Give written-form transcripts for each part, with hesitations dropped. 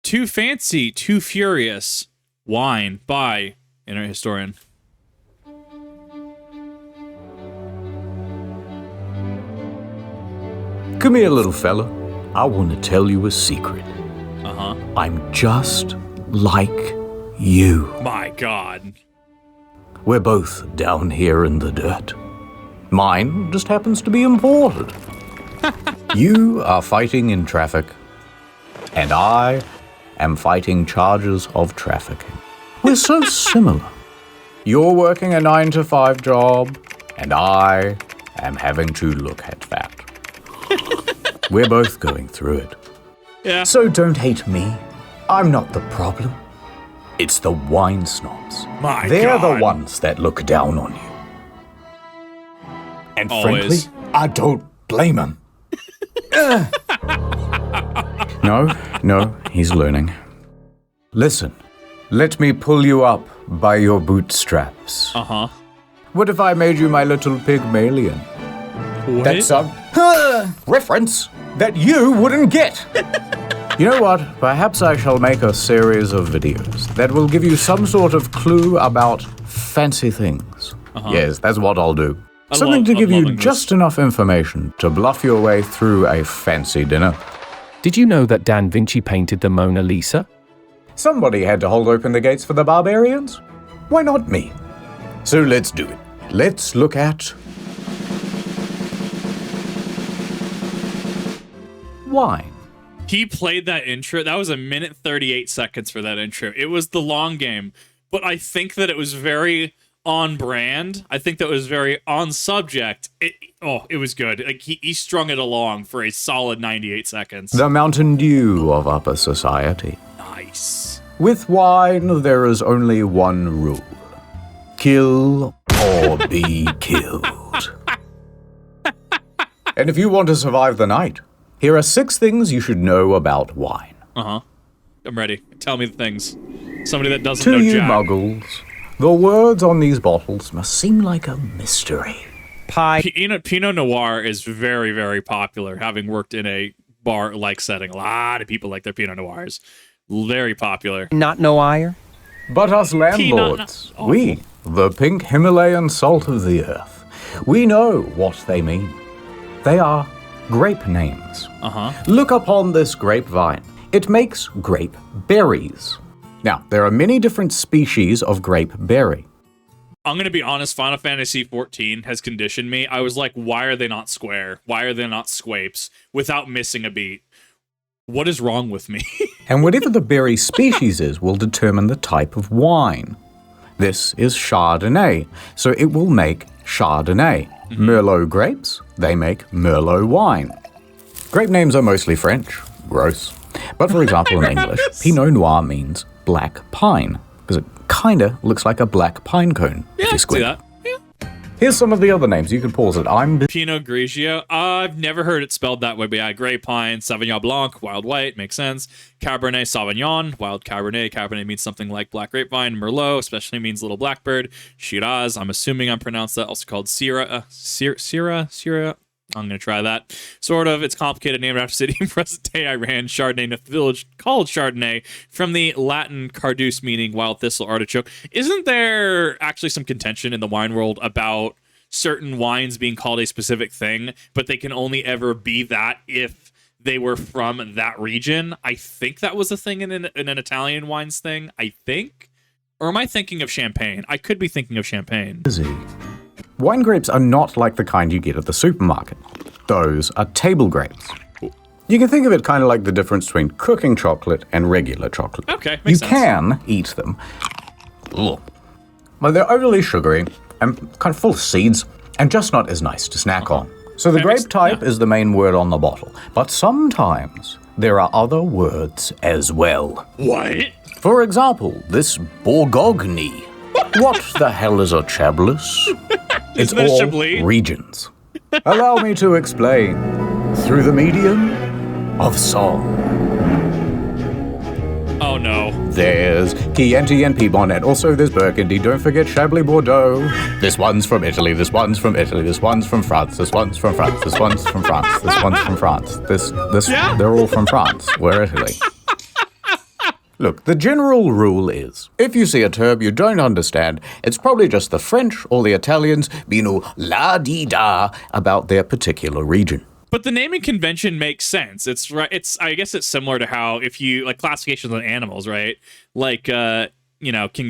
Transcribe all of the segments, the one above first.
Too fancy, too furious. Wine by internet historian. Come here, little fella. I want to tell you a secret. Uh-huh. I'm just like you. My God. We're both down here in the dirt. Mine just happens to be imported. You are fighting in traffic, and I am fighting charges of trafficking. We're so similar. You're working a 9-to-5 job, and I am having to look at that. We're both going through it. Yeah. So don't hate me. I'm not the problem. It's the wine snobs. They're the ones that look down on you. And Always. frankly, I don't blame them. No, he's learning. Listen, let me pull you up by your bootstraps. Uh-huh. What if I made you my little Pygmalion? What? That's a reference that you wouldn't get. You know what? Perhaps I shall make a series of videos that will give you some sort of clue about fancy things. Uh-huh. Yes, that's what I'll do. Something to give you just enough information to bluff your way through a fancy dinner. Did you know that Da Vinci painted the Mona Lisa? Somebody had to hold open the gates for the barbarians. Why not me? So let's do it. Let's look at wine. He played that intro. That was 1 minute 38 seconds for that intro. It was the long game, but I think that it was very on brand. I think that was very on subject. It was good. Like he strung it along for a solid 98 seconds. The Mountain Dew of upper society. Nice. With wine, there is only one rule. Kill or be killed. And if you want to survive the night, here are 6 things you should know about wine. Uh-huh. I'm ready. Tell me the things. Somebody that doesn't To know you Jack. muggles, the words on these bottles must seem like a mystery. Pinot Noir is very, very popular, having worked in a bar-like setting. A lot of people like their Pinot Noirs. Very popular. Not Noir? But us landlords, we, the pink Himalayan salt of the earth, we know what they mean. They are grape names. Uh-huh. Look upon this grapevine. It makes grape berries. Now, there are many different species of grape berry. I'm going to be honest, Final Fantasy XIV has conditioned me. I was like, why are they not square? Why are they not squapes? Without missing a beat. What is wrong with me? And whatever the berry species is will determine the type of wine. This is Chardonnay, so it will make Chardonnay. Merlot grapes, they make Merlot wine. Grape names are mostly French. Gross. But for example, in English, Pinot Noir means black pine, because it kinda looks like a black pine cone. Yeah, I if you can see squint. that. Yeah. Here's some of the other names. You can pause it. Pinot Grigio. I've never heard it spelled that way, but yeah, Grey Pine, Sauvignon Blanc, Wild White, makes sense. Cabernet Sauvignon, Wild Cabernet. Cabernet means something like black grapevine. Merlot, especially means little blackbird. Shiraz, I'm assuming I'm pronounced that, also called Syrah. I'm going to try that. Sort of. It's complicated, named after city in present-day Iran. Chardonnay, a village called Chardonnay, from the Latin carduce, meaning wild thistle artichoke. Isn't there actually some contention in the wine world about certain wines being called a specific thing, but they can only ever be that if they were from that region? I think that was a thing in an Italian wines thing, I think. Or am I thinking of champagne? I could be thinking of champagne. Wine grapes are not like the kind you get at the supermarket. Those are table grapes. You can think of it kind of like the difference between cooking chocolate and regular chocolate. Okay, You makes sense. can eat them. Ugh. But they're overly sugary and kind of full of seeds and just not as nice to snack on. So the Okay, grape type is the main word on the bottle. But sometimes there are other words as well. What? For example, this Bourgogne. What the hell is a Chablis? It's that all Chablis? regions. Allow me to explain. Through the medium of song. Oh no. There's Chianti and Piedmont, also there's Burgundy. Don't forget Chablis Bordeaux. This one's from Italy, this one's from Italy, this one's from France, this one's from France, this one's from France, this one's from France. They're all from France. We're Italy. Look, the general rule is, if you see a term you don't understand, it's probably just the French or the Italians being all la-dee-da about their particular region. But the naming convention makes sense. It's right. I guess it's similar to how if you like classifications on animals, right? Like kingdom,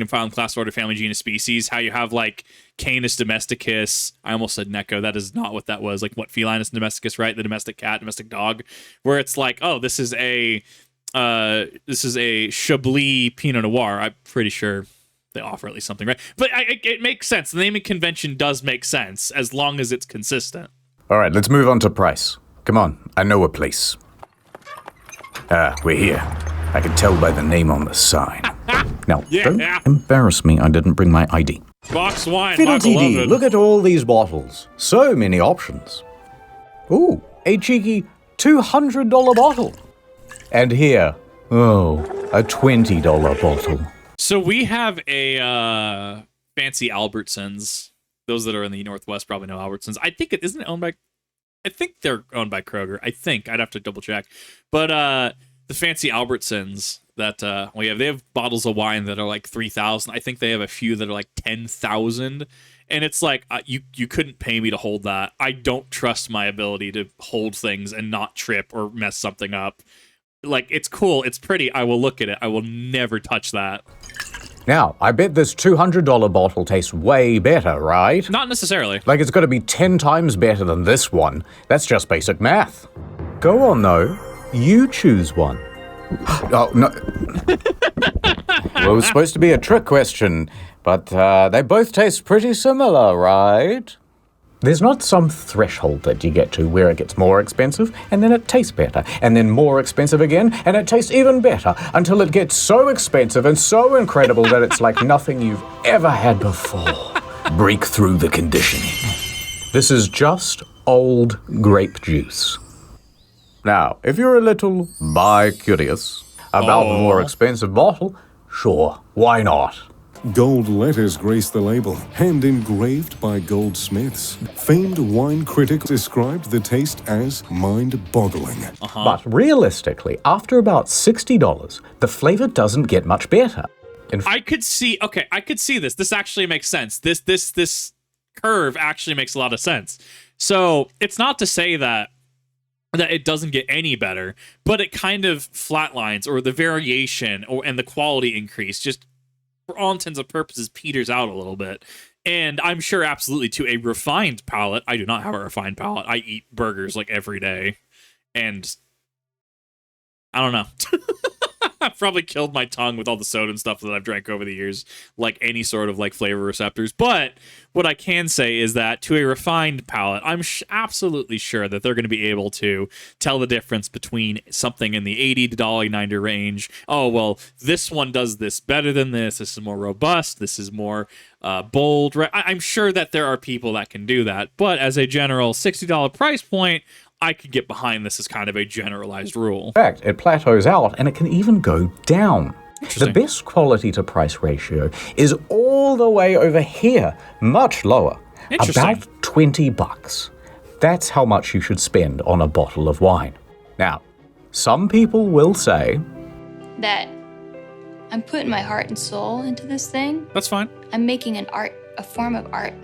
phylum, class, order, family, genus, species. How you have like Canis domesticus. I almost said Necco. That is not what that was. Like what felinus domesticus, right? The domestic cat, domestic dog. Where it's like, oh, this is a Chablis Pinot Noir. I'm pretty sure they offer at least something, right? But it makes sense. The naming convention does make sense as long as it's consistent. All right, let's move on to price. Come on, I know a place. We're here. I can tell by the name on the sign. Now, don't embarrass me, I didn't bring my ID. Box wine, Fiddle-dee-dee, my beloved. look at all these bottles. So many options. Ooh, a cheeky $200 bottle. And here, a $20 bottle. So we have a fancy Albertsons. Those that are in the Northwest probably know Albertsons. I think it isn't owned by. I think they're owned by Kroger. I think I'd have to double check. But the fancy Albertsons that they have bottles of wine that are like 3,000. I think they have a few that are like 10,000. And it's like you couldn't pay me to hold that. I don't trust my ability to hold things and not trip or mess something up. Like, it's cool, it's pretty. I will look at it. I will never touch that. Now, I bet this $200 bottle tastes way better, right? Not necessarily. Like it's got to be 10 times better than this one. That's just basic math. Go on, though. You choose one. Oh, no. Well, it was supposed to be a trick question, but they both taste pretty similar, right? There's not some threshold that you get to where it gets more expensive, and then it tastes better, and then more expensive again, and it tastes even better, until it gets so expensive and so incredible that it's like nothing you've ever had before. Break through the conditioning. This is just old grape juice. Now, if you're a little bi-curious about the more expensive bottle, sure, why not? Gold letters grace the label, hand engraved by goldsmiths. Famed wine critic described the taste as mind-boggling. But realistically, after about $60, the flavor doesn't get much better. I could see this. This actually makes sense. This curve actually makes a lot of sense. So it's not to say that it doesn't get any better, but it kind of flatlines, or the variation and the quality increase just for all intents and purposes peters out a little bit. And I'm sure absolutely to a refined palate, I do not have a refined palate. I eat burgers like every day. And I don't know. I've probably killed my tongue with all the soda and stuff that I've drank over the years, like any sort of like flavor receptors. But what I can say is that to a refined palate, I'm absolutely sure that they're going to be able to tell the difference between something in the $80 to $90 range. Oh, well, this one does this better than this. This is more robust. This is more bold. Right? I'm sure that there are people that can do that. But as a general $60 price point, I could get behind this as kind of a generalized rule. In fact, it plateaus out and it can even go down. The best quality to price ratio is all the way over here, much lower. About $20. That's how much you should spend on a bottle of wine. Now, some people will say that I'm putting my heart and soul into this thing. That's fine. I'm making a form of art.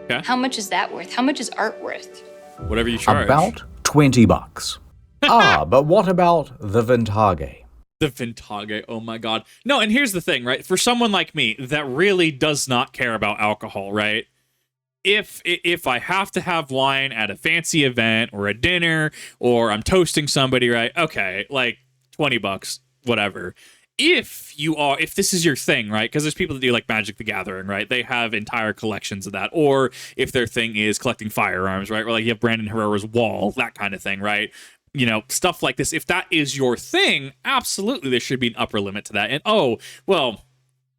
Okay. How much is that worth? How much is art worth? Whatever you charge. About $20. But what about the Vintage? The Vintage, oh my god. No, and here's the thing, right? For someone like me that really does not care about alcohol, right? If I have to have wine at a fancy event or a dinner, or I'm toasting somebody, right? Okay, like $20, whatever. If this is your thing, right? Because there's people that do like Magic the Gathering, right? They have entire collections of that. Or if their thing is collecting firearms, right? Or like you have Brandon Herrera's wall, that kind of thing, right? You know, stuff like this. If that is your thing, absolutely there should be an upper limit to that. And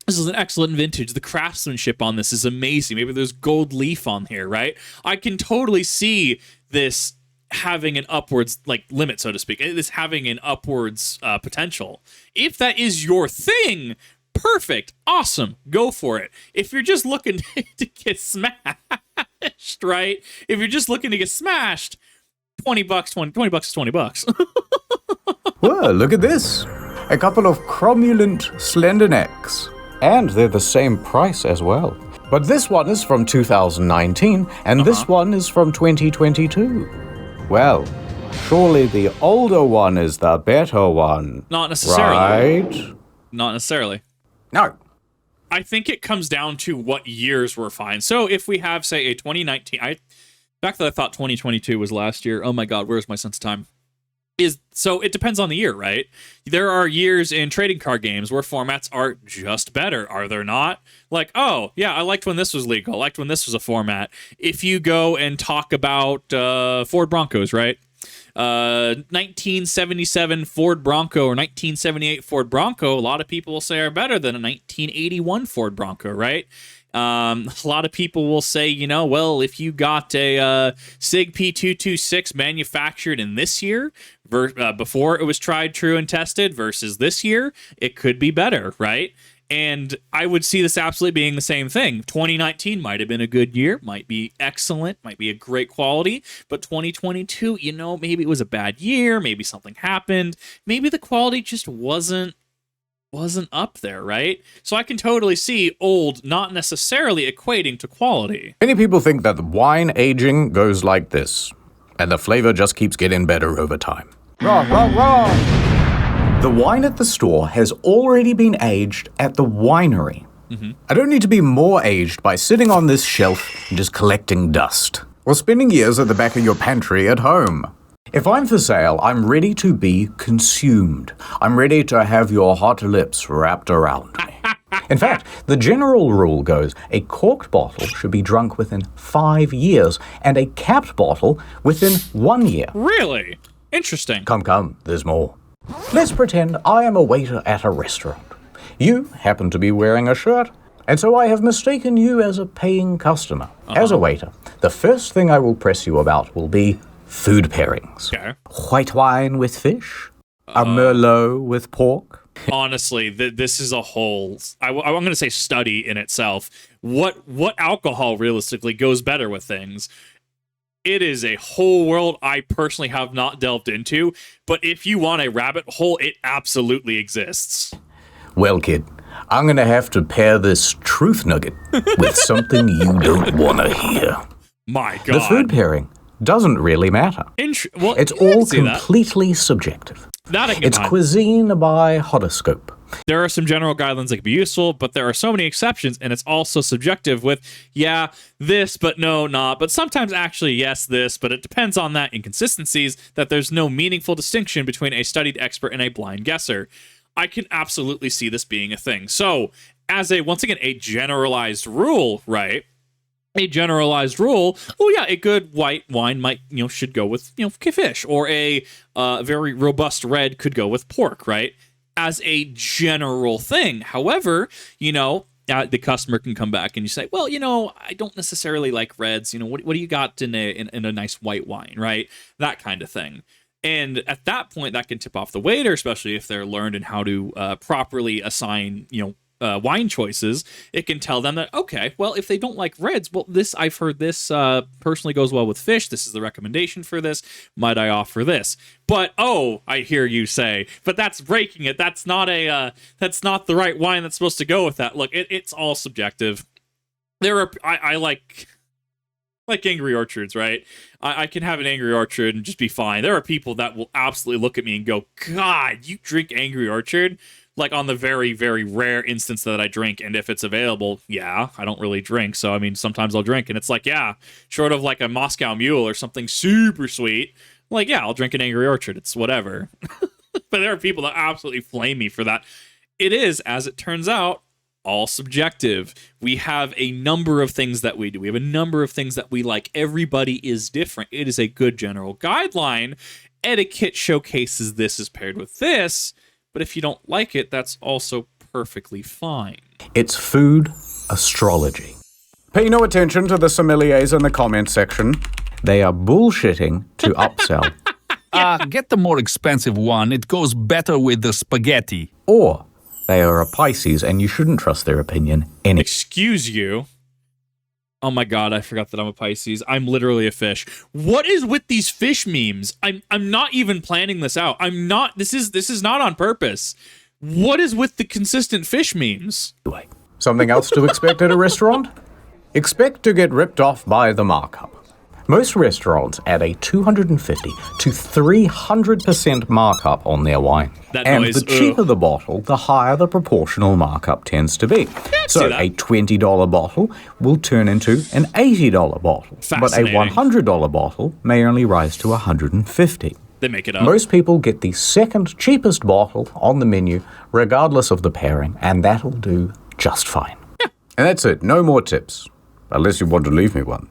this is an excellent vintage. The craftsmanship on this is amazing. Maybe there's gold leaf on here, right? I can totally see this having an upwards limit, so to speak. This having an upwards potential. If that is your thing, perfect, awesome, go for it. If you're just looking to get smashed, right? If you're just looking to get smashed, $20 is $20. Whoa, look at this. a couple of cromulent slender necks. And they're the same price as well. But this one is from 2019, and this one is from 2022. Well, surely the older one is the better one. Not necessarily. Right? Not necessarily. No. I think it comes down to what years were fine. So if we have, say, a 2019... Back that I thought 2022 was last year. Oh my God, where's my sense of time? So it depends on the year, right? There are years in trading card games where formats are just better, are there not? Like, oh, yeah, I liked when this was legal. I liked when this was a format. If you go and talk about Ford Broncos, right? 1977 Ford Bronco or 1978 Ford Bronco, a lot of people will say are better than a 1981 Ford Bronco, right? A lot of people will say, well, if you got a SIG P226 manufactured in this year before it was tried, true, and tested versus this year, it could be better, right? And I would see this absolutely being the same thing. 2019 might have been a good year, might be excellent, might be a great quality, but 2022, maybe it was a bad year, maybe something happened, maybe the quality just wasn't up there, right? So I can totally see old not necessarily equating to quality. Many people think that the wine aging goes like this, and the flavor just keeps getting better over time. Wrong, wrong, wrong! The wine at the store has already been aged at the winery. I don't need to be more aged by sitting on this shelf and just collecting dust, or spending years at the back of your pantry at home. If I'm for sale, I'm ready to be consumed. I'm ready to have your hot lips wrapped around me. In fact, the general rule goes a corked bottle should be drunk within 5 years and a capped bottle within 1 year. Really? Interesting. Come, there's more. Let's pretend I am a waiter at a restaurant. You happen to be wearing a shirt, and so I have mistaken you as a paying customer. As a waiter, the first thing I will press you about will be food pairings. Okay. White wine with fish, a Merlot with pork. Honestly, this is a whole, I'm going to say study in itself. What alcohol realistically goes better with things? It is a whole world I personally have not delved into, but if you want a rabbit hole, it absolutely exists. Well, kid, I'm going to have to pair this truth nugget with something you don't want to hear. My God. The food pairing doesn't really matter. Well, It's yeah, I all can see that. completely subjective. That I can It's find. cuisine by horoscope. There are some general guidelines that could be useful, but there are so many exceptions, and it's also subjective with, yeah, this, but no, not. But sometimes actually, yes, this, but it depends on that inconsistencies that there's no meaningful distinction between a studied expert and a blind guesser. I can absolutely see this being a thing. So, as once again, a generalized rule, right? A generalized rule, oh yeah, a good white wine might, should go with, fish, or a very robust red could go with pork, right? As a general thing. However, the customer can come back and you say, well, I don't necessarily like reds. What do you got in a nice white wine, right? That kind of thing. And at that point, that can tip off the waiter, especially if they're learned in how to properly assign, wine choices. It can tell them that, okay, well, if they don't like reds, well, I've heard this personally goes well with fish. This is the recommendation for this. Might I offer this? But, I hear you say, but that's breaking it. That's not that's not the right wine that's supposed to go with that. Look, it's all subjective. I like Angry Orchards, right? I can have an Angry Orchard and just be fine. There are people that will absolutely look at me and go, God, you drink Angry Orchard? Like on the very, very rare instance that I drink, and if it's available, yeah, I don't really drink. So, sometimes I'll drink, and it's like, yeah, short of like a Moscow Mule or something super sweet, like, yeah, I'll drink an Angry Orchard. It's whatever. But there are people that absolutely flame me for that. It is, as it turns out, all subjective. We have a number of things that we do. We have a number of things that we like. Everybody is different. It is a good general guideline. Etiquette showcases this is paired with this. But if you don't like it, that's also perfectly fine. It's food astrology. Pay no attention to the sommeliers in the comment section. They are bullshitting to upsell. Get the more expensive one. It goes better with the spaghetti. Oh my god, I forgot that I'm a Pisces. I'm literally a fish. What is with these fish memes? I'm not even planning this out. I'm not. This is not on purpose. What is with the consistent fish memes? Something else to expect at a restaurant? Expect to get ripped off by the markup. Most restaurants add a 250 to 300% markup on their wine. That and noise, the cheaper the bottle, the higher the proportional markup tends to be. So a $20 bottle will turn into an $80 bottle. But a $100 bottle may only rise to $150. They make it up. Most people get the second cheapest bottle on the menu, regardless of the pairing, and that'll do just fine. And that's it. No more tips. Unless you want to leave me one.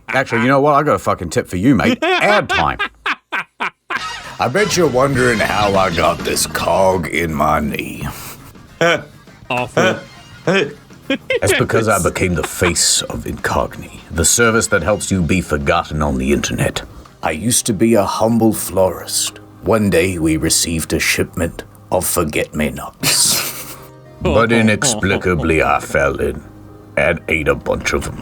Actually, you know what? I got a fucking tip for you, mate. Ad time. I bet you're wondering how I got this cog in my knee. Awful. That's because I became the face of Incognito, the service that helps you be forgotten on the internet. I used to be a humble florist. One day we received a shipment of forget-me-nots. But inexplicably I fell in and ate a bunch of them.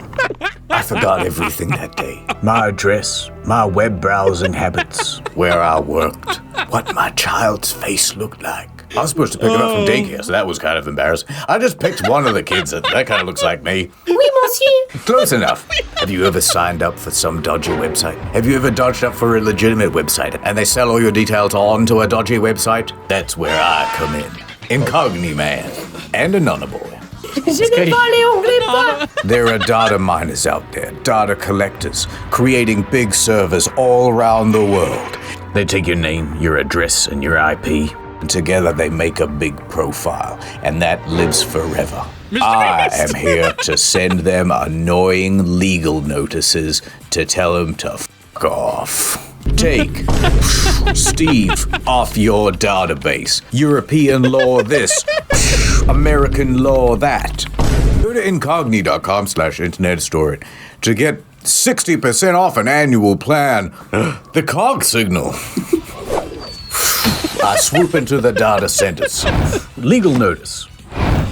I forgot everything that day. My address, my web browsing habits, where I worked, what my child's face looked like. I was supposed to pick it up from daycare, so that was kind of embarrassing. I just picked one of the kids that kind of looks like me. Oui, monsieur. Close enough. Have you ever signed up for some dodgy website? Have you ever dodged up for a legitimate website and they sell all your details onto a dodgy website? That's where I come in. Incognito man and a nana boy. Je n'ai pas les ongles pas. There are data miners out there, data collectors, creating big servers all around the world. They take your name, your address, and your IP, and together they make a big profile, and that lives forever. I am here to send them annoying legal notices to tell them to f*** off. Take Steve off your database. European law this, American law that. Go to incognito.com/internet store to get 60% off an annual plan. The cog signal. I swoop into the data centers. Legal notice.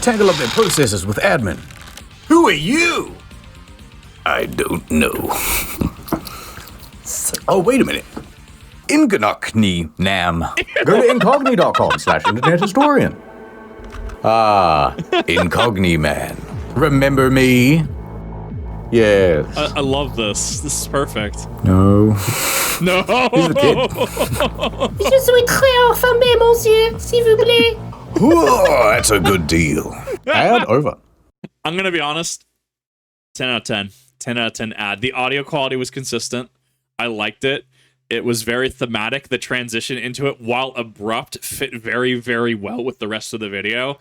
Tangle up their processes with admin. Who are you? I don't know. Oh, wait a minute. Incognito Nam. Go to incognito.com/internet historian. Ah, Incognito man. Remember me? Yes. I love this. This is perfect. No. No. He's a kid. Je suis très affamé, monsieur, s'il vous plaît. Whoa, that's a good deal. Ad over. I'm going to be honest. 10 out of 10. 10 out of 10 ad. The audio quality was consistent. I liked it. It was very thematic. The transition into it, while abrupt, fit very, very well with the rest of the video.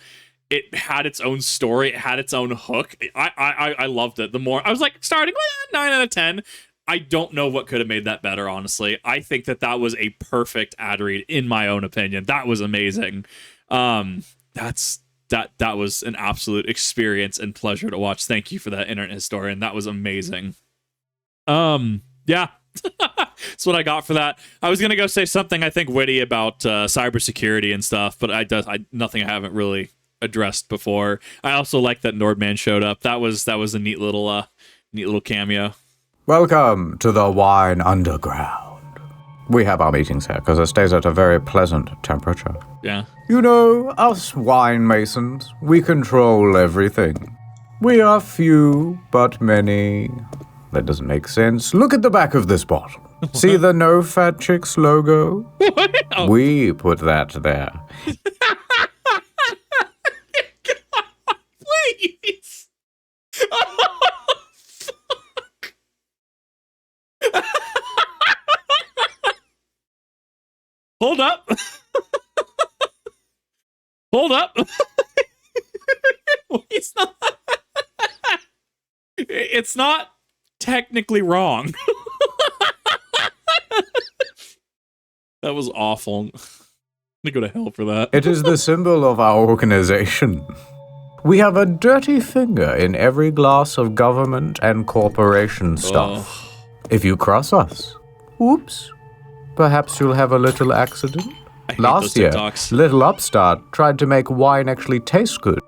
It had its own story. It had its own hook. I loved it. The more I was like, starting with 9 out of 10. I don't know what could have made that better, honestly. I think that was a perfect ad read, in my own opinion. That was amazing. That was an absolute experience and pleasure to watch. Thank you for that, Internet Historian. That was amazing. Yeah. That's what I got for that. I was gonna go say something I think witty about cybersecurity and stuff, but nothing I haven't really addressed before. I also like that Nordman showed up. That was a neat little cameo. Welcome to the Wine Underground. We have our meetings here because it stays at a very pleasant temperature. Yeah. You know, us wine masons, we control everything. We are few, but many. That doesn't make sense. Look at the back of this bottle. See the No Fat Chicks logo? What? Oh. We put that there. God, please. Oh, fuck. Hold up. Hold up. It's not technically wrong. That was awful. I'm gonna go to hell for that. It is the symbol of our organization. We have a dirty finger in every glass of government and corporation stuff. If you cross us, oops, perhaps you'll have a little accident. Last year, Little Upstart tried to make wine actually taste good.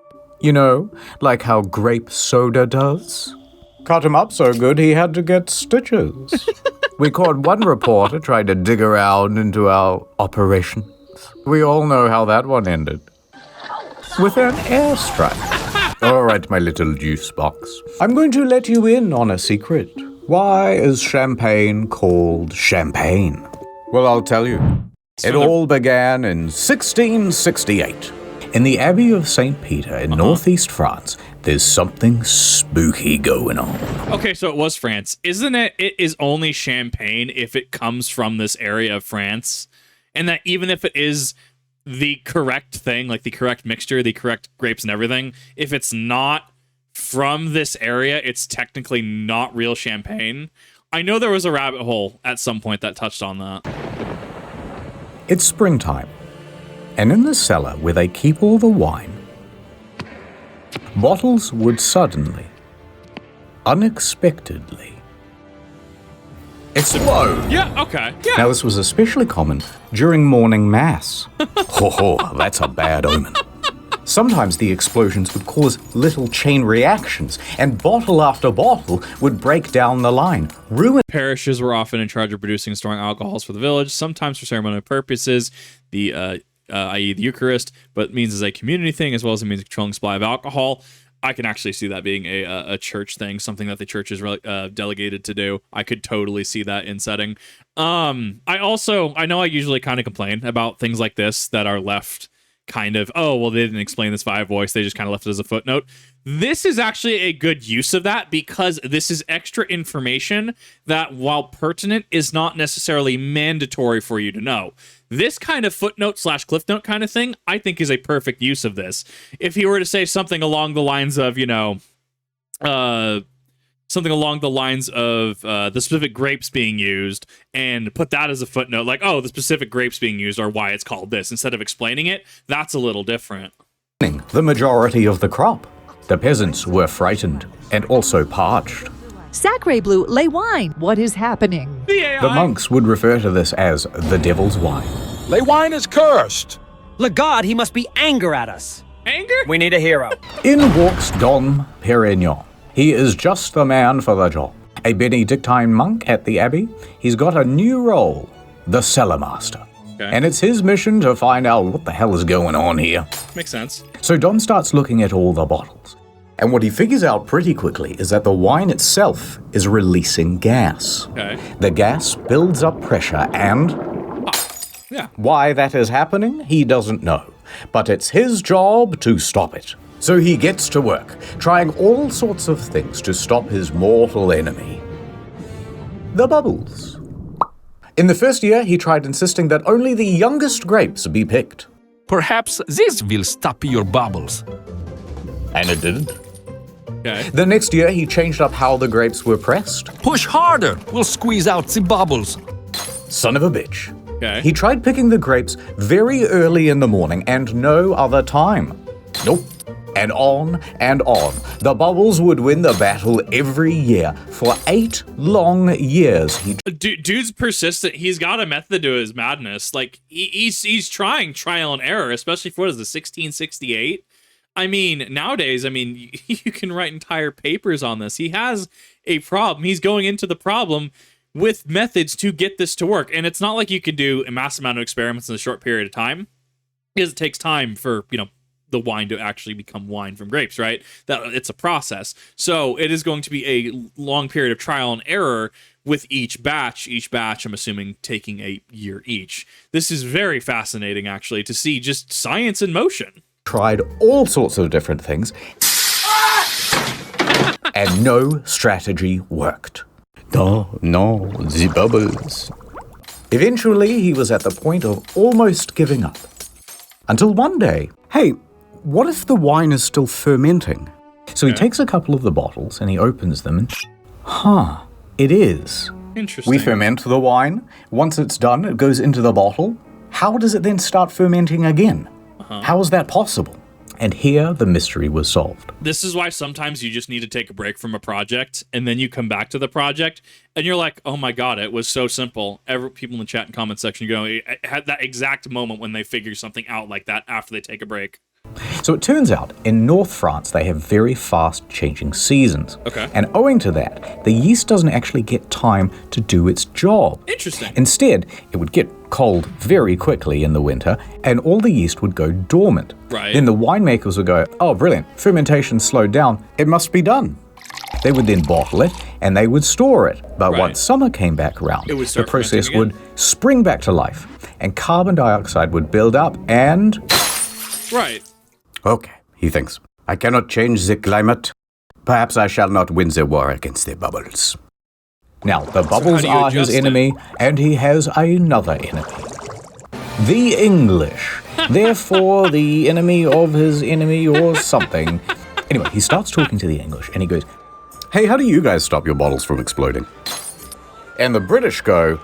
You know, like how grape soda does? Cut him up so good he had to get stitches. We caught one reporter trying to dig around into our operations. We all know how that one ended. With an airstrike. All right, my little juice box. I'm going to let you in on a secret. Why is champagne called champagne? Well, I'll tell you. It all began in 1668. In the Abbey of St. Peter in northeast France, there's something spooky going on. Okay, so it was France. Isn't it? It is only champagne if it comes from this area of France. And that even if it is the correct thing, like the correct mixture, the correct grapes and everything, if it's not from this area, it's technically not real champagne. I know there was a rabbit hole at some point that touched on that. It's springtime, and in the cellar where they keep all the wine, bottles would suddenly, unexpectedly, explode. Yeah, okay. Yeah. Now, this was especially common during morning mass. That's a bad omen. Sometimes the explosions would cause little chain reactions, and bottle after bottle would break down the line, ruin. Parishes were often in charge of producing and storing alcohols for the village, sometimes for ceremonial purposes, i.e. the Eucharist, but means as a community thing as well as a means of controlling supply of alcohol. I can actually see that being a church thing, something that the church is delegated to do. I could totally see that in setting. I know I usually kind of complain about things like this that are left kind of, oh, well, they didn't explain this via voice. They just kind of left it as a footnote. This is actually a good use of that because this is extra information that, while pertinent, is not necessarily mandatory for you to know. This kind of footnote / cliff note kind of thing, I think, is a perfect use of this. If he were to say something along the lines of, the specific grapes being used and put that as a footnote, like, oh, the specific grapes being used are why it's called this, instead of explaining it, that's a little different. The majority of the crop. The peasants were frightened and also parched. Sacre Bleu, lay wine. What is happening? The monks would refer to this as the devil's wine. Lay wine is cursed. Legod, he must be anger at us. Anger? We need a hero. In walks Dom Perignon. He is just the man for the job. A Benedictine monk at the abbey. He's got a new role, the cellar master. Okay. And it's his mission to find out what the hell is going on here. Makes sense. So Dom starts looking at all the bottles. And what he figures out pretty quickly is that the wine itself is releasing gas. Okay. The gas builds up pressure and... Yeah. Why that is happening, he doesn't know. But it's his job to stop it. So he gets to work, trying all sorts of things to stop his mortal enemy. The bubbles. In the first year, he tried insisting that only the youngest grapes be picked. Perhaps this will stop your bubbles. And it didn't. Okay. The next year, he changed up how the grapes were pressed. Push harder, we'll squeeze out the bubbles. Son of a bitch. Okay. He tried picking the grapes very early in the morning and no other time. Nope. And on and on. The bubbles would win the battle every year. For 8 long years, he... Dude's persistent. He's got a method to his madness. Like, he's trying trial and error, especially for, what is the 1668? I mean, nowadays, you can write entire papers on this. He has a problem. He's going into the problem with methods to get this to work. And it's not like you can do a mass amount of experiments in a short period of time, because it takes time for, the wine to actually become wine from grapes, right? That it's a process. So it is going to be a long period of trial and error with each batch, I'm assuming, taking a year each. This is very fascinating, actually, to see just science in motion. Tried all sorts of different things, and no strategy worked. No, the bubbles. Eventually, he was at the point of almost giving up. Until one day, hey, what if the wine is still fermenting? So he takes a couple of the bottles and he opens them and, it is. Interesting. We ferment the wine. Once it's done, it goes into the bottle. How does it then start fermenting again? How is that possible? And here the mystery was solved. This is why sometimes you just need to take a break from a project, and then you come back to the project, and you're like, oh my god, it was so simple. People in the chat and comment section go, it had that exact moment when they figure something out like that after they take a break. So it turns out, in North France, they have very fast-changing seasons. Okay. And owing to that, the yeast doesn't actually get time to do its job. Interesting. Instead, it would get cold very quickly in the winter, and all the yeast would go dormant. Right. Then the winemakers would go, oh, brilliant, fermentation slowed down, it must be done. They would then bottle it, and they would store it. But Right. once summer came back around, It would the start process fermenting would spring back to life, and carbon dioxide would build up, and... Right. Okay, he thinks, I cannot change the climate. Perhaps I shall not win the war against the bubbles. Now, the bubbles do you are his adjust it? enemy, and he has another enemy. The English. Therefore, the enemy of his enemy or something. Anyway, he starts talking to the English, and he goes, hey, how do you guys stop your bottles from exploding? And the British go,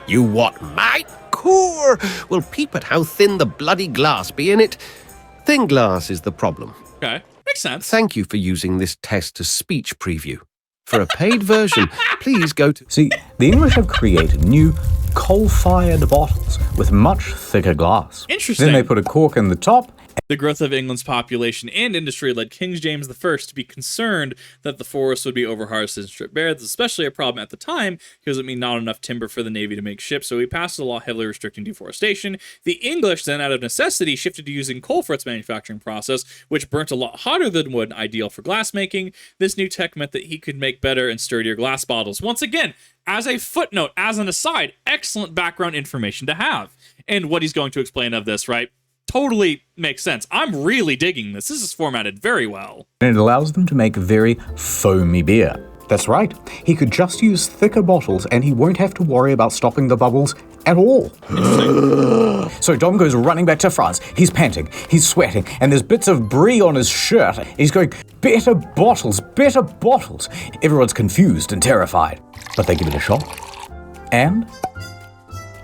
You what, mate? Cool. Well, peep at how thin the bloody glass be in it. Thin glass is the problem. Okay. Makes sense. Thank you for using this text-to-speech preview. For a paid version, please go to... See, the English have created new coal-fired bottles with much thicker glass. Interesting. Then they put a cork in the top. The growth of England's population and industry led King James I to be concerned that the forests would be overharvested and stripped bare. This is especially a problem at the time because it meant not enough timber for the Navy to make ships, so he passed a law heavily restricting deforestation. The English then, out of necessity, shifted to using coal for its manufacturing process, which burnt a lot hotter than wood, ideal for glass making. This new tech meant that he could make better and sturdier glass bottles. Once again, as a footnote, as an aside, excellent background information to have. And what he's going to explain of this, right? Totally makes sense. I'm really digging this. This is formatted very well. And it allows them to make very foamy beer. That's right. He could just use thicker bottles and he won't have to worry about stopping the bubbles at all. So Dom goes running back to France. He's panting, he's sweating, and there's bits of brie on his shirt. He's going, better bottles, better bottles. Everyone's confused and terrified. But they give it a shot. And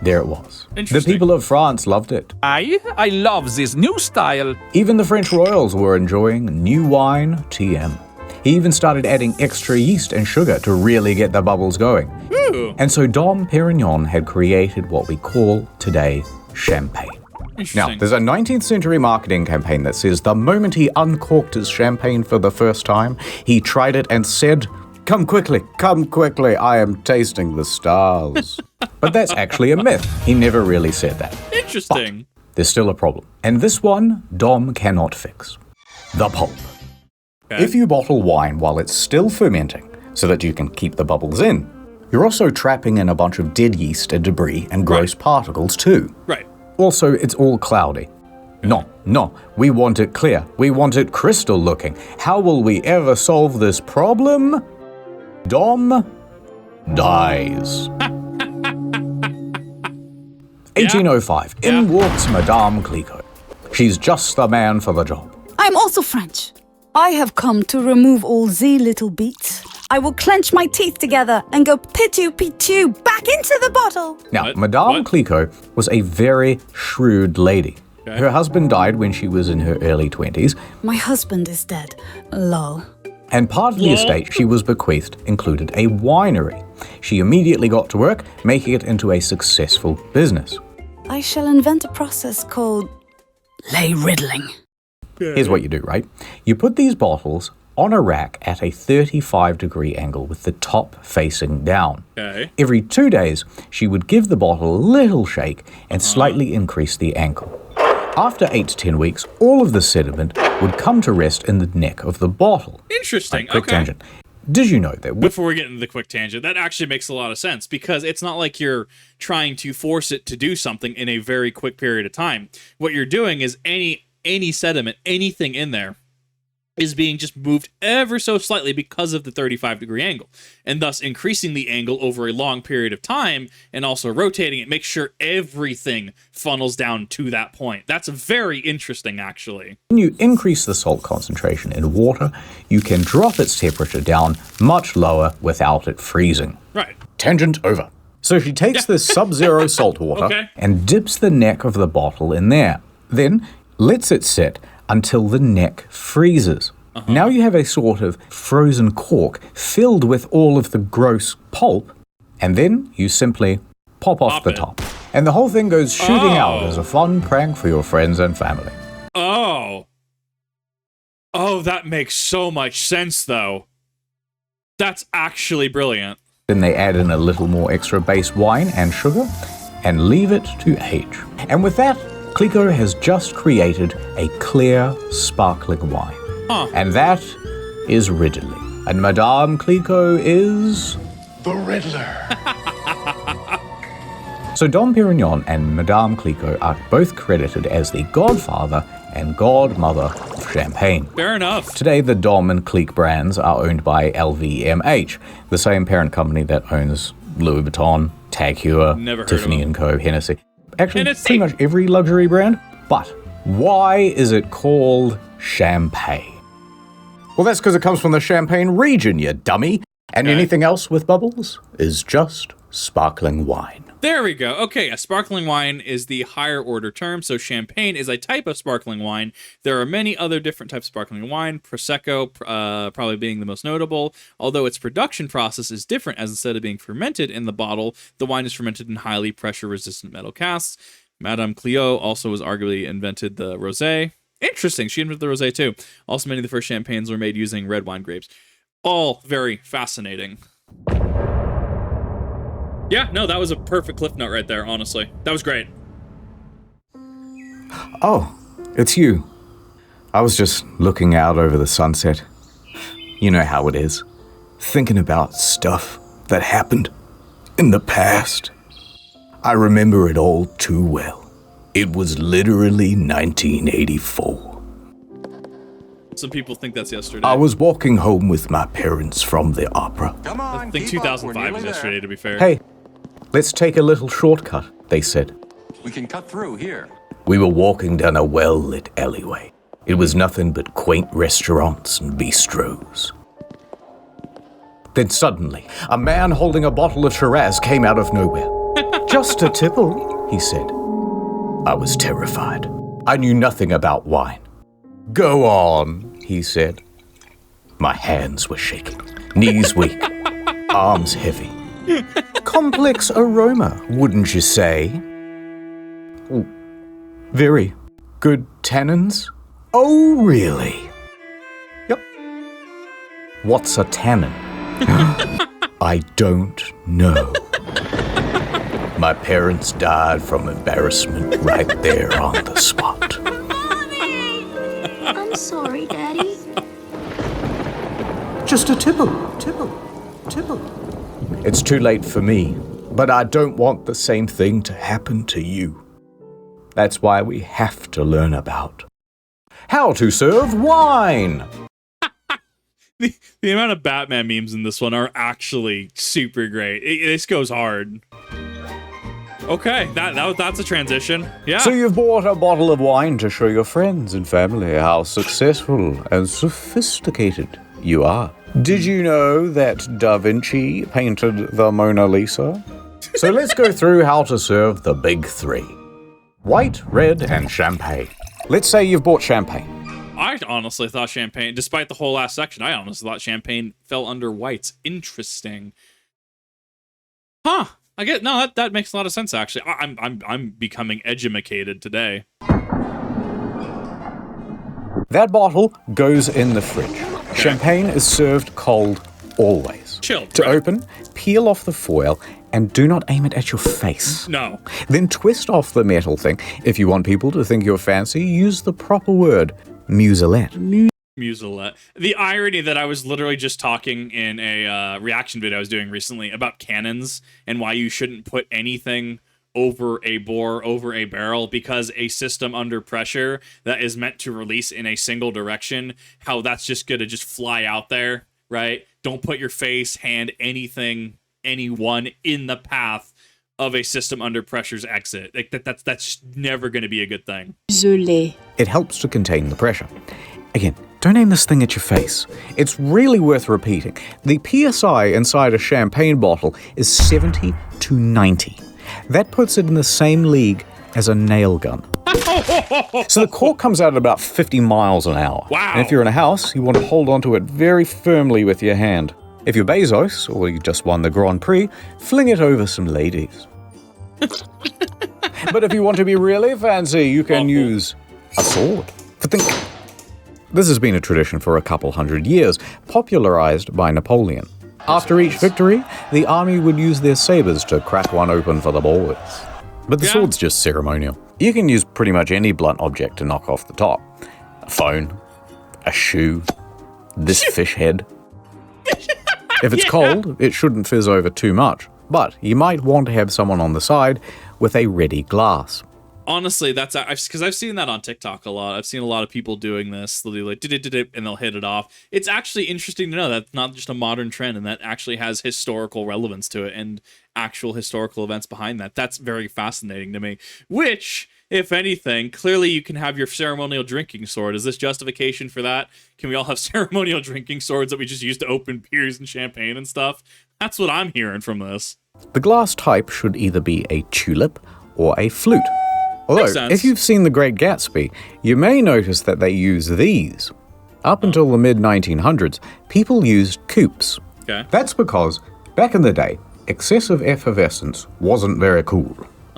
there it was. The Interesting. people of France loved it. I love this new style. Even the French royals were enjoying new wine, TM. He even started adding extra yeast and sugar to really get the bubbles going. Ooh. And so Dom Perignon had created what we call today champagne. Now, Interesting. there's a 19th century marketing campaign that says the moment he uncorked his champagne for the first time, he tried it and said, come quickly, I am tasting the stars. But that's actually a myth. He never really said that. Interesting. There's still a problem. And this one, Dom cannot fix. The pulp. Okay. If you bottle wine while it's still fermenting, so that you can keep the bubbles in, you're also trapping in a bunch of dead yeast and debris and gross particles too. Right. Also, it's all cloudy. No, we want it clear. We want it crystal looking. How will we ever solve this problem? Dom dies. 1805, in walks Madame Clicquot. She's just the man for the job. I'm also French. I have come to remove all the little beats. I will clench my teeth together and go pitu back into the bottle. Now, What? Madame What? Clicquot was a very shrewd lady. Okay. Her husband died when she was in her early 20s, My husband is dead. Lol. and part of the estate she was bequeathed included a winery. She immediately got to work, making it into a successful business. I shall invent a process called lay riddling. Here's what you do, right? You put these bottles on a rack at a 35-degree angle with the top facing down. Okay. Every 2 days, she would give the bottle a little shake and slightly increase the angle. After 8 to 10 weeks, all of the sediment would come to rest in the neck of the bottle. Interesting. Quick Okay. tangent. Did you know that with Before we get into the quick tangent, that actually makes a lot of sense because it's not like you're trying to force it to do something in a very quick period of time. What you're doing is any sediment, anything in there is being just moved ever so slightly because of the 35-degree angle, and thus increasing the angle over a long period of time and also rotating it, make sure everything funnels down to that point. That's very interesting, actually. when you increase the salt concentration in water, you can drop its temperature down much lower without it freezing. Right. Tangent over. So she takes this sub-zero salt water Okay. and dips the neck of the bottle in there. Then lets it sit until the neck freezes. Now you have a sort of frozen cork filled with all of the gross pulp, and then you simply pop off the it. top. And the whole thing goes shooting out as a fun prank for your friends and family. Oh, Oh, that makes so much sense, though. That's actually brilliant. Then they add in a little more extra base wine and sugar and leave it to age. And with that, Clicquot has just created a clear, sparkling wine. And that is riddling. And Madame Clicquot is... The Riddler. So Dom Perignon and Madame Clicquot are both credited as the godfather and godmother of champagne. Fair enough. Today, the Dom and Clique brands are owned by LVMH, the same parent company that owns Louis Vuitton, Tag Heuer, Tiffany & Co., Hennessy. Actually, pretty much every luxury brand. But why is it called champagne? Well, that's because it comes from the Champagne region, you dummy. And anything else with bubbles is just sparkling wine. There we go. Okay, a sparkling wine is the higher order term, so champagne is a type of sparkling wine. There are many other different types of sparkling wine, Prosecco probably being the most notable, although its production process is different, as instead of being fermented in the bottle, the wine is fermented in highly pressure-resistant metal casks. Madame Clicquot also was arguably invented the rosé. Interesting, she invented the rosé too. Also, many of the first champagnes were made using red wine grapes. All very fascinating. Yeah, no, that was a perfect cliff note right there, honestly. That was great. Oh, it's you. I was just looking out over the sunset. You know how it is. Thinking about stuff that happened in the past. I remember it all too well. It was literally 1984. Some people think that's yesterday. I was walking home with my parents from the opera. Come on, I think 2005 was yesterday, to be fair. Hey, let's take a little shortcut, they said. We can cut through here. We were walking down a well-lit alleyway. It was nothing but quaint restaurants and bistros. Then suddenly, a man holding a bottle of Shiraz came out of nowhere. Just a tipple, he said. I was terrified. I knew nothing about wine. Go on, he said. My hands were shaking, knees weak, arms heavy. Complex aroma, wouldn't you say? Ooh, very good tannins. Oh, really? Yep. What's a tannin? I don't know. My parents died from embarrassment right there on the spot. I'm sorry, Daddy. Just a tipple. It's too late for me, but I don't want the same thing to happen to you. That's why we have to learn about how to serve wine. The amount of Batman memes in this one are actually super great. This goes hard. Okay, that's a transition. Yeah. So you've bought a bottle of wine to show your friends and family how successful and sophisticated you are. Did you know that Da Vinci painted the Mona Lisa? So let's go through how to serve the big three. White, red, and champagne. Let's say you've bought champagne. I honestly thought champagne, despite the whole last section, I honestly thought champagne fell under whites. Interesting. Huh. I get that makes a lot of sense actually. I'm becoming edumacated today. That bottle goes in the fridge. Okay. Champagne is served cold always. Chilled. To open, peel off the foil and do not aim it at your face. No. Then twist off the metal thing. If you want people to think you're fancy, use the proper word, muselette. Muselette. The irony that I was literally just talking in a reaction video I was doing recently about cannons and why you shouldn't put anything over a bore, over a barrel, because a system under pressure that is meant to release in a single direction, how that's just gonna just fly out there, right? Don't put your face, hand, anything, anyone in the path of a system under pressure's exit. Like that's never gonna be a good thing. Désolé. It helps to contain the pressure. Again, don't aim this thing at your face. It's really worth repeating. The PSI inside a champagne bottle is 70 to 90. That puts it in the same league as a nail gun. So the cork comes out at about 50 miles an hour. Wow. And if you're in a house, you want to hold onto it very firmly with your hand. If you're Bezos, or you just won the Grand Prix, fling it over some ladies. But if you want to be really fancy, you can use a sword. This has been a tradition for a couple hundred years, popularized by Napoleon. After each victory, the army would use their sabers to crack one open for the boys. But the sword's just ceremonial. You can use pretty much any blunt object to knock off the top. A phone, a shoe, this fish head. If it's cold, it shouldn't fizz over too much, but you might want to have someone on the side with a ready glass. Honestly, that's because I've seen that on TikTok a lot. I've seen a lot of people doing this. They'll do like and they'll hit it off. It's actually interesting to know that's not just a modern trend, and that actually has historical relevance to it and actual historical events behind that. That's very fascinating to me. Which, if anything, clearly you can have your ceremonial drinking sword. Is this justification for that? Can we all have ceremonial drinking swords that we just use to open beers and champagne and stuff? That's what I'm hearing from this. The glass type should either be a tulip or a flute. Although, if you've seen The Great Gatsby, you may notice that they use these. Up until the mid-1900s, people used coupes. Okay. That's because, back in the day, excessive effervescence wasn't very cool.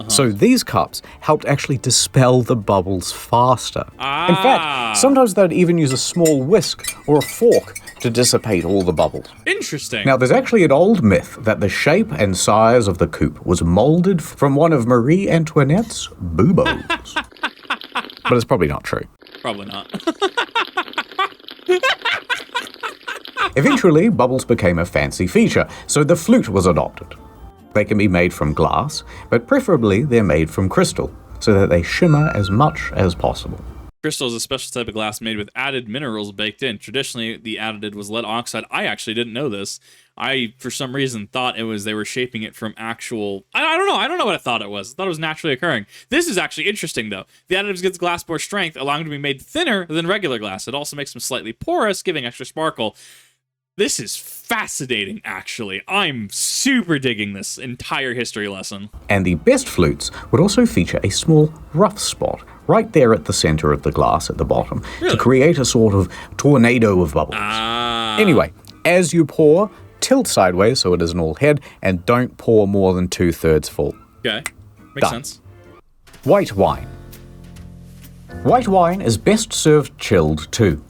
So these cups helped actually dispel the bubbles faster. In fact, sometimes they'd even use a small whisk or a fork to dissipate all the bubbles. Interesting. Now, there's actually an old myth that the shape and size of the coupe was molded from one of Marie Antoinette's buboes. But it's probably not true. Probably not. Eventually, bubbles became a fancy feature, so the flute was adopted. They can be made from glass, but preferably they're made from crystal, so that they shimmer as much as possible. Crystal is a special type of glass made with added minerals baked in. Traditionally, the additive was lead oxide. I actually didn't know this. I, for some reason, thought it was they were shaping it from actual... I don't know. I don't know what I thought it was. I thought it was naturally occurring. This is actually interesting, though. The additives gives glass more strength, allowing it to be made thinner than regular glass. It also makes them slightly porous, giving extra sparkle. This is fascinating, actually. I'm super digging this entire history lesson. And the best flutes would also feature a small rough spot right there at the center of the glass at the bottom to create a sort of tornado of bubbles. Anyway, as you pour, tilt sideways so it isn't all head, and don't pour more than 2/3 full. Okay, makes sense. White wine. White wine is best served chilled too.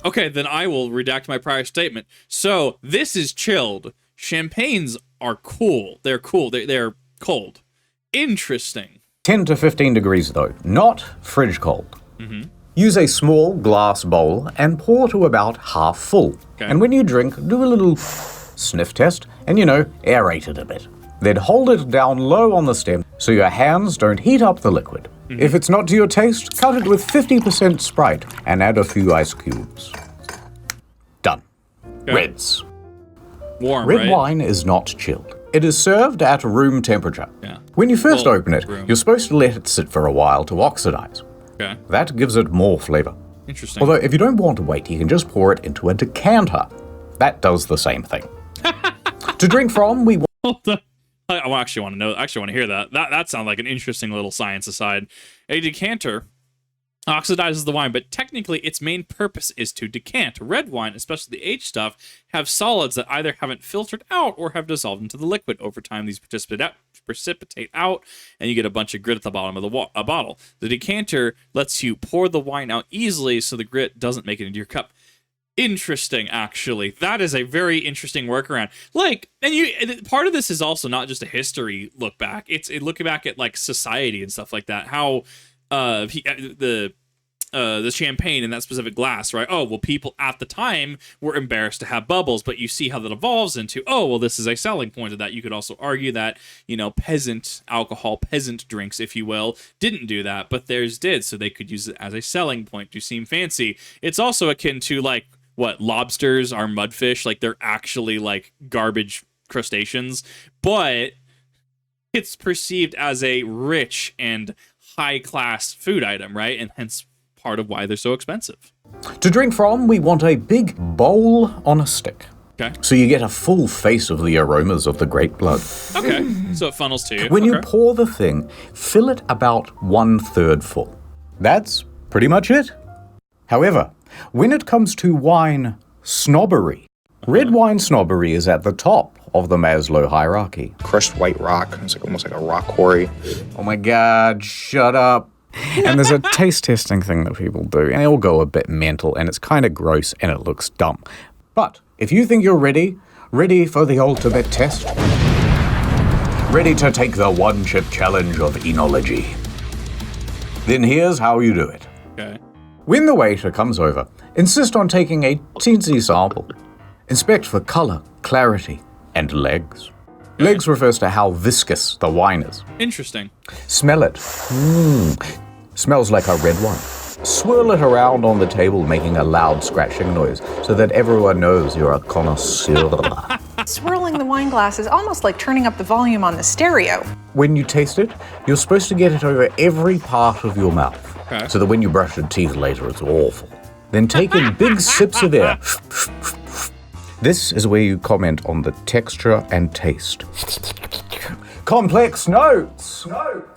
Okay, then I will redact my prior statement. So, this is chilled. Champagnes are cool. They're cool. They're cold. Interesting. 10 to 15 degrees though, not fridge cold. Use a small glass bowl and pour to about half full. And when you drink, do a little sniff test and, aerate it a bit. Then hold it down low on the stem so your hands don't heat up the liquid. If it's not to your taste, cut it with 50% Sprite and add a few ice cubes. Done. Reds. Warm, Red right? wine is not chilled. It is served at room temperature. Yeah. When you first open it, you're supposed to let it sit for a while to oxidize. Okay. That gives it more flavor. Interesting. Although, if you don't want to wait, you can just pour it into a decanter. That does the same thing. To drink from, we want... I actually want to know. Actually, want to hear that. That sounds like an interesting little science aside. A decanter oxidizes the wine, but technically its main purpose is to decant. Red wine, especially the aged stuff, have solids that either haven't filtered out or have dissolved into the liquid. Over time, these precipitate out, and you get a bunch of grit at the bottom of the bottle. The decanter lets you pour the wine out easily, so the grit doesn't make it into your cup. Interesting, actually. That is a very interesting workaround. And part of this is also not just a history look back. It's looking back at like society and stuff like that. How the champagne in that specific glass, right? Oh, well, people at the time were embarrassed to have bubbles, but you see how that evolves into, oh, well, this is a selling point of that. You could also argue that, peasant alcohol, peasant drinks, if you will, didn't do that, but theirs did, so they could use it as a selling point to seem fancy. It's also akin to lobsters are mudfish, they're actually garbage crustaceans, but it's perceived as a rich and high-class food item, right? And hence part of why they're so expensive. To drink from, we want a big bowl on a stick. Okay. So you get a full face of the aromas of the grape blood. Okay, so it funnels to you. When you pour the thing, fill it about 1/3 full. That's pretty much it. However, when it comes to wine snobbery, red wine snobbery is at the top of the Maslow hierarchy. Crushed white rock. It's almost like a rock quarry. Oh my god, shut up. And there's a taste testing thing that people do, and they all go a bit mental, and it's kind of gross, and it looks dumb. But if you think you're ready for the ultimate test, ready to take the one-chip challenge of enology, then here's how you do it. Okay. When the waiter comes over, insist on taking a teensy sample. Inspect for color, clarity, and legs. Legs refers to how viscous the wine is. Interesting. Smell it. Smells like a red wine. Swirl it around on the table, making a loud scratching noise so that everyone knows you're a connoisseur. Swirling the wine glass is almost like turning up the volume on the stereo. When you taste it, you're supposed to get it over every part of your mouth, so that when you brush your teeth later, it's awful. Then take in big sips of air. This is where you comment on the texture and taste. Complex notes!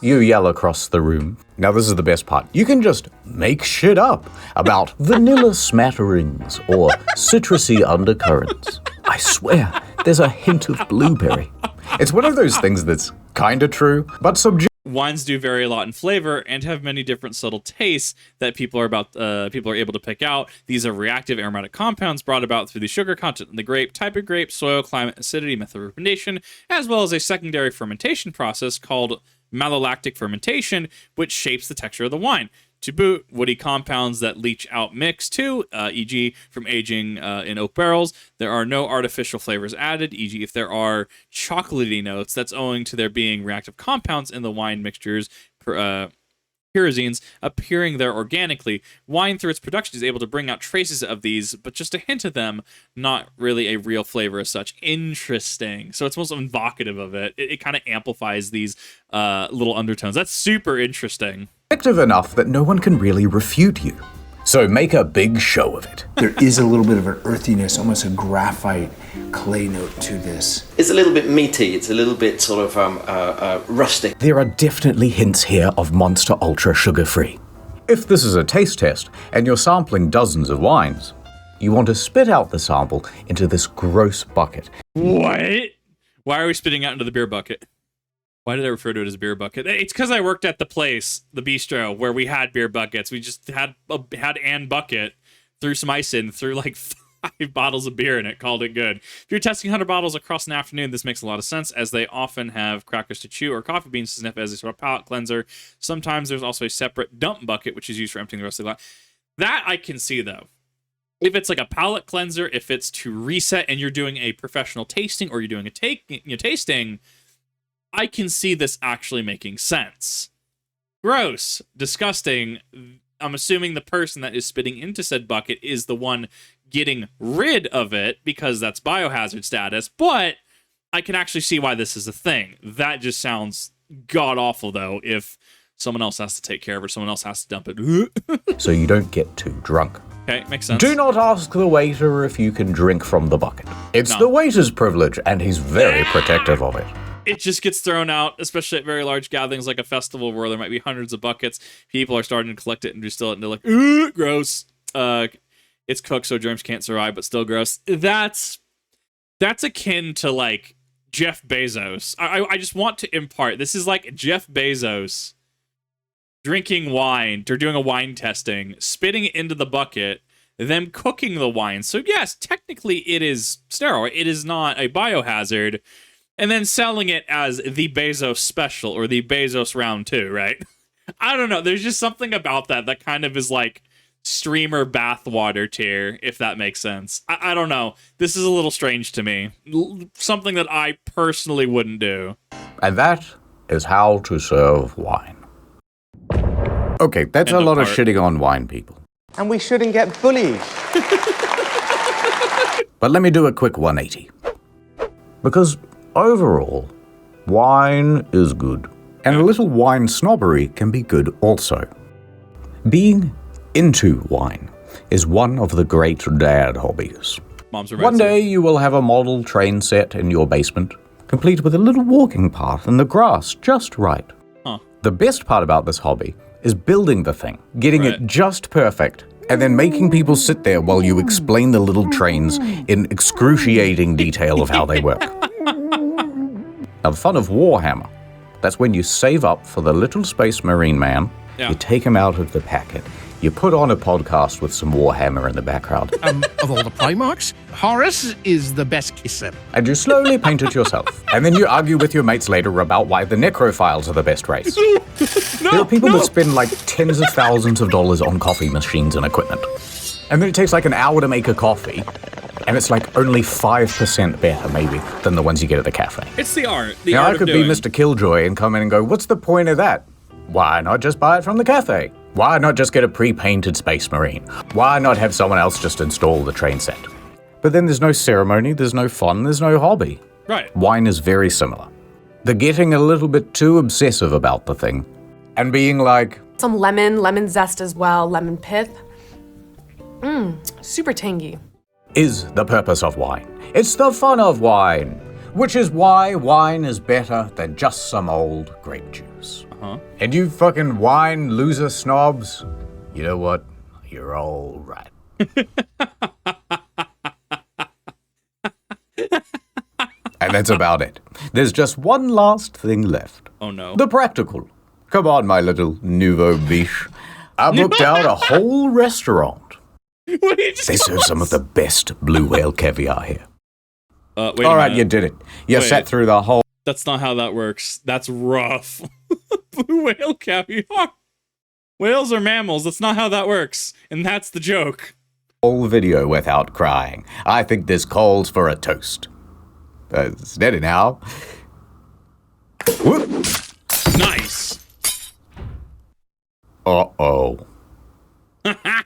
You yell across the room. Now this is the best part. You can just make shit up about vanilla smatterings or citrusy undercurrents. I swear, there's a hint of blueberry. It's one of those things that's kinda true, but subjective. Wines do vary a lot in flavor and have many different subtle tastes that people are able to pick out. These are reactive aromatic compounds brought about through the sugar content in the grape, type of grape, soil, climate, acidity, method of fermentation, as well as a secondary fermentation process called malolactic fermentation, which shapes the texture of the wine. To boot, woody compounds that leach out mix too, e.g. from aging in oak barrels. There are no artificial flavors added, e.g. if there are chocolatey notes, that's owing to there being reactive compounds in the wine mixtures, pyrazines, appearing there organically. Wine, through its production, is able to bring out traces of these, but just a hint of them, not really a real flavor as such. Interesting. So it's most evocative of it. It kind of amplifies these little undertones. That's super interesting. Effective enough that no one can really refute you. So make a big show of it. There is a little bit of an earthiness, almost a graphite clay note to this. It's a little bit meaty. It's a little bit sort of rustic. There are definitely hints here of Monster Ultra sugar-free. If this is a taste test and you're sampling dozens of wines, you want to spit out the sample into this gross bucket. What? Why are we spitting out into the beer bucket? Why did I refer to it as beer bucket? It's because I worked at the place, the bistro, where we had beer buckets. We just had an bucket, threw some ice in, threw like 5 bottles of beer in it, called it good. If you're testing 100 bottles across an afternoon, this makes a lot of sense, as they often have crackers to chew or coffee beans to sniff as a sort of palate cleanser. Sometimes there's also a separate dump bucket, which is used for emptying the rest of the glass. That I can see, though. If it's like a palate cleanser, if it's to reset and you're doing a professional tasting or you're doing a tasting, I can see this actually making sense. Gross. Disgusting. I'm assuming the person that is spitting into said bucket is the one getting rid of it because that's biohazard status, but I can actually see why this is a thing. That just sounds god-awful, though, if someone else has to take care of it, someone else has to dump it. So you don't get too drunk. Okay, makes sense. Do not ask the waiter if you can drink from the bucket. It's the waiter's privilege, and he's very protective of it. It just gets thrown out, especially at very large gatherings like a festival where there might be hundreds of buckets. People are starting to collect it and distill it, and they're like, ooh, gross. It's cooked so germs can't survive, but still gross. That's akin to, like, Jeff Bezos. I just want to impart, this is like Jeff Bezos drinking wine, or doing a wine testing, spitting it into the bucket, them cooking the wine. So yes, technically it is sterile. It is not a biohazard. And then selling it as the Bezos special or the Bezos round 2, right? I don't know. There's just something about that kind of is like streamer bathwater tier, if that makes sense. I don't know. This is a little strange to me. Something that I personally wouldn't do. And that is how to serve wine. Okay, that's a lot of shitting on wine, people. And we shouldn't get bullied. But let me do a quick 180. Because overall, wine is good. And a little wine snobbery can be good also. Being into wine is one of the great dad hobbies. One day you will have a model train set in your basement, complete with a little walking path and the grass just right. The best part about this hobby is building the thing, getting it just perfect, and then making people sit there while you explain the little trains in excruciating detail of how they work. Now, the fun of Warhammer, that's when you save up for the little space marine man You take them out of the packet. You put on a podcast with some Warhammer in the background. Of all the Primarchs, Horus is the best kisser. And you slowly paint it yourself. And then you argue with your mates later about why the Necrophiles are the best race. There are people that spend like tens of thousands of dollars on coffee machines and equipment. And then it takes like an hour to make a coffee. And it's like only 5% better, maybe, than the ones you get at the cafe. It's the art. Now, art I could of be doing. Mr. Killjoy and come in and go, what's the point of that? Why not just buy it from the cafe? Why not just get a pre-painted Space Marine? Why not have someone else just install the train set? But then there's no ceremony, there's no fun, there's no hobby. Right. Wine is very similar. They're getting a little bit too obsessive about the thing and being like... Some lemon zest as well, lemon pith. Super tangy. Is the purpose of wine. It's the fun of wine, which is why wine is better than just some old grape juice. And you fucking wine loser snobs, you know what? You're all right. And that's about it. There's just one last thing left. Oh no. The practical. Come on, my little nouveau biche. I booked out a whole restaurant. They serve some of the best blue whale caviar here. Wait all a right, minute. you did it. You Wait. sat through the whole... That's not how that works. That's rough. Blue whale caviar. Whales are mammals. That's not how that works. And that's the joke. whole video without crying. I think this calls for a toast. Steady now. Whoop. Nice. Uh-oh. I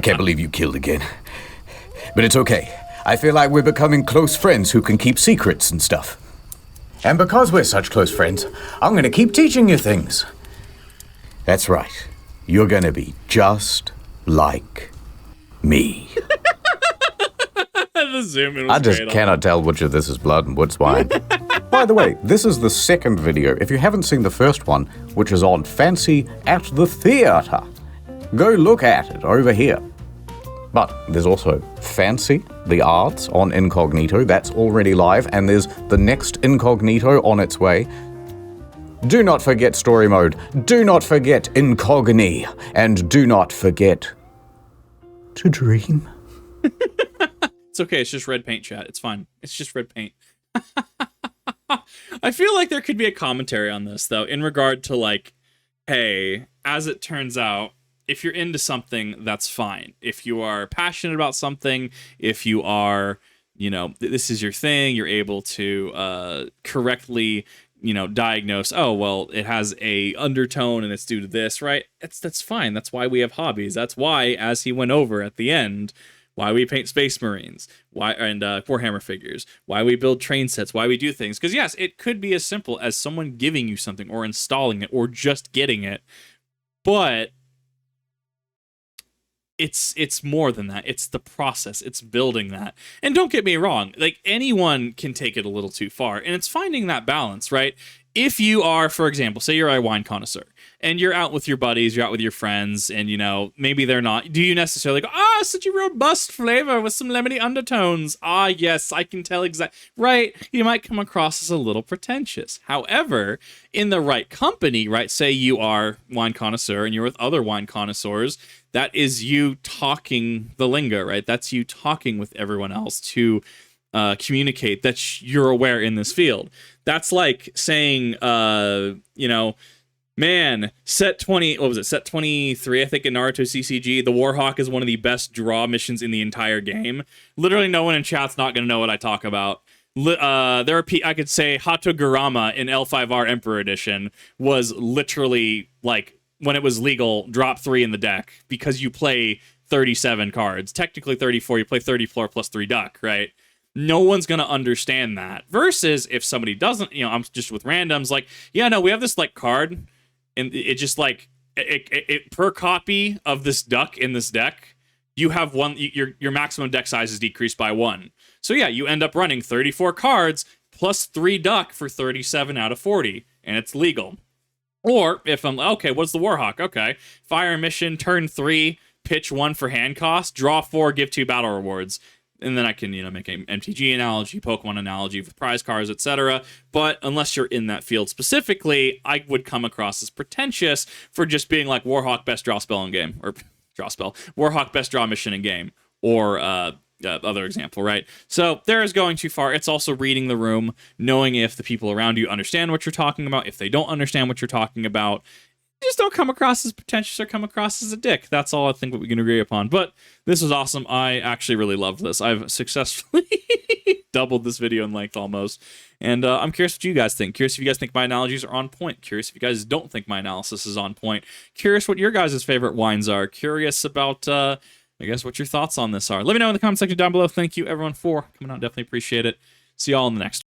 can't believe you killed again. But it's okay. I feel like we're becoming close friends who can keep secrets and stuff. And because we're such close friends, I'm gonna keep teaching you things. That's right. You're gonna be just like me. The zoom in was I just great. cannot tell which of this is blood and which wine. By the way, this is the second video. If you haven't seen the first one, which is on Fancy at the Theatre, go look at it over here. But there's also Fancy, the Arts, on Incognito. That's already live, and there's the next Incognito on its way. Do not forget Story Mode. Do not forget Incogni. And do not forget to dream. It's okay. It's just red paint, chat. It's fine. It's just red paint. I feel like there could be a commentary on this, though, in regard to, like, hey, as it turns out, if you're into something, that's fine. If you are passionate about something, if you are, you know, this is your thing, you're able to correctly, you know, diagnose, oh, well, it has a undertone and it's due to this, right? That's fine. That's why we have hobbies. That's why, as he went over at the end, why we paint Space Marines, why and Warhammer figures, why we build train sets, why we do things. Because yes, it could be as simple as someone giving you something or installing it or just getting it, but it's more than that. It's the process. It's building that. And don't get me wrong, like anyone can take it a little too far, and it's finding that balance, right? If you are, for example, say you're a wine connoisseur and you're out with your buddies, you're out with your friends, and you know, maybe they're not, do you necessarily go, such a robust flavor with some lemony undertones. Yes, I can tell exactly, right? You might come across as a little pretentious. However, in the right company, right? Say you are wine connoisseur and you're with other wine connoisseurs, that is you talking the lingo, right? That's you talking with everyone else to communicate that you're aware in this field. That's like saying, you know, man, set 20, what was it? Set 23, I think, in Naruto CCG. The Warhawk is one of the best draw missions in the entire game. Literally no one in chat's not going to know what I talk about. There are I could say Hatogurama in L5R Emperor Edition was literally, like, when it was legal, drop 3 in the deck because you play 37 cards. Technically 34, you play 34 plus 3 duck, right? No one's going to understand that. Versus if somebody doesn't, you know, I'm just with randoms, like, yeah, no, we have this, like, card, and it just, like, it per copy of this duck in this deck, you have one, your maximum deck size is decreased by 1. So yeah, you end up running 34 cards plus 3 duck for 37 out of 40, and it's legal. Or if I'm, okay, what's the Warhawk? Okay, fire mission, turn 3, pitch 1 for hand cost, draw 4, give 2 battle rewards. And then I can, make an MTG analogy, Pokemon analogy with prize cards, etc. But unless you're in that field specifically, I would come across as pretentious for just being like Warhawk best draw spell in game, or draw spell, Warhawk best draw mission in game, or other example, right? So there is going too far. It's also reading the room, knowing if the people around you understand what you're talking about. If they don't understand what you're talking about, just don't come across as pretentious or come across as a dick. That's all I think we can agree upon. But this was awesome. I actually really loved this. I've successfully doubled this video in length almost. And I'm curious what you guys think. Curious if you guys think my analogies are on point. Curious if you guys don't think my analysis is on point. Curious what your guys' favorite wines are. Curious about, I guess, what your thoughts on this are. Let me know in the comment section down below. Thank you, everyone, for coming out. Definitely appreciate it. See y'all in the next one.